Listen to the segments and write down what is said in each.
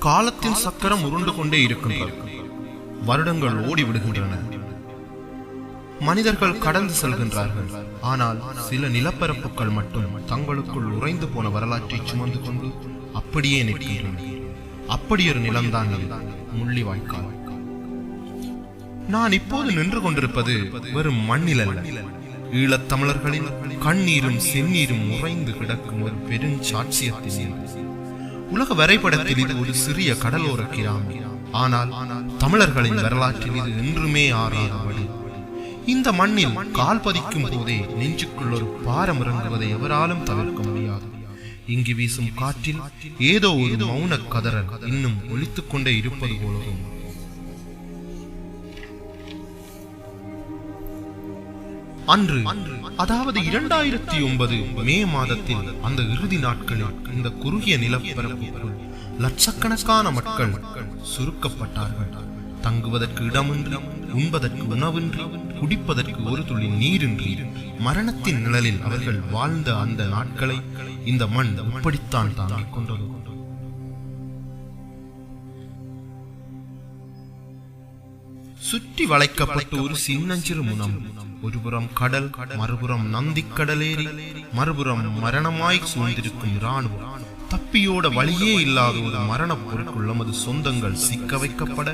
காலத்தின் சக்கரம் உருண்டு கொண்டே இருக்கின்றது. வருடங்கள் ஓடிவிடுகின்றன. மனிதர்கள் கடந்து செல்கின்றார்கள். ஆனால் சில நிலப்பரப்புகள் மட்டும் தங்களுக்குள் உறைந்து போன வரலாற்றை சுமந்து கொண்டு அப்படியே நிற்கின்றன. அப்படியொரு நிலம்தான் முள்ளிவாய்க்கால். நான் இப்போது நின்று கொண்டிருப்பது வெறும் மண்ணில் அல்ல, ஈழத் தமிழர்களின் கண்ணீரும் செந்நீரும் உறைந்து கிடக்கும் ஒரு பெருஞ்சாட்சியத்தின் உலக வரைபடத்தில் இது ஒரு சிறிய கடலோர கிராமம். ஆனால் தமிழர்களின் வரலாற்றில் இது என்றுமே ஆறாதபடி. இந்த மண்ணில் கால் பதிக்கும் போதே நெஞ்சுக்குள் ஒரு பாரம் இறங்குவதை எவராலும் தவிர்க்க முடியாது. இங்கு வீசும் காற்றில் ஏதோ ஒரு மௌன கதறல் இன்னும் ஒலித்துக் கொண்டே இருப்பது போலவும். அன்று, அதாவது 2009 மே மாதத்தில் அந்த இறுதி நாட்களில் இந்த குறுகிய நிலப்பரப்புக்குள் லட்சக்கணக்கான மக்கள் சுருக்கப்பட்டார்கள். தங்குவதற்கு இடமின்றி, உண்பதற்கு உணவின்றி, குடிப்பதற்கு ஒரு துளி நீரின்றி மரணத்தின் நிழலில் அவர்கள் வாழ்ந்த அந்த நாட்களை இந்த மண் அப்படித்தான் தாங்கிக் கொண்டது. சுற்றி வளைக்கப்பட்ட ஒரு சின்னஞ்சிறு முனம். ஒருபுறம் கடல், மறுபுறம் நந்திக்கடலேறி, மறுபுறம் மரணமாய் சூழ்ந்திருக்கும் இராணுவம். தப்பியோட வழியே இல்லாத ஒரு மரணப் பொருட்குள் நமது சொந்தங்கள் சிக்க வைக்கப்பட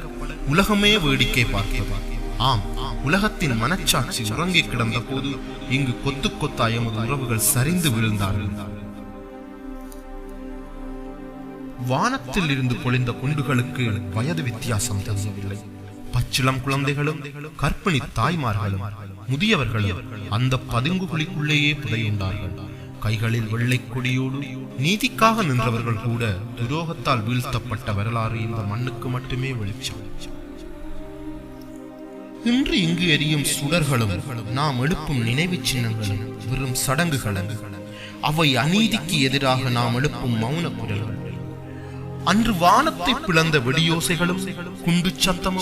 உலகமே வேடிக்கை பார்த்தது. ஆம், உலகத்தின் மனச்சாட்சி உறங்கி கிடந்த போது இங்கு கொத்து கொத்தாய் எமது உறவுகள் சரிந்து விழுந்தார்கள். வானத்தில் இருந்து பொழிந்த குண்டுகளுக்கு வயது வித்தியாசம் தெரியவில்லை. பச்சிளம் குழந்தைகளும் கர்ப்பிணி தாய்மார்களும் முதியவர்களும் அந்த பதுங்குகுழிக்குள்ளேயே புதையுண்டார்கள். கைகளில் வெள்ளை கொடியோடு நீதிக்காக நின்றவர்கள் கூட துரோகத்தால் வீழ்த்தப்பட்ட வரலாறு இந்த மண்ணுக்கு மட்டுமே வெளிச்சம். இன்று இங்கு எரியும் சுடர்களும் நாம் எழுப்பும் நினைவு சின்னங்களும் வெறும் சடங்குகள். அவை அநீதிக்கு எதிராக நாம் எழுப்பும் மௌன குரல்கள். அன்று வானத்தை பிளந்த வெடியோசைகளும் குண்டு சத்தமும்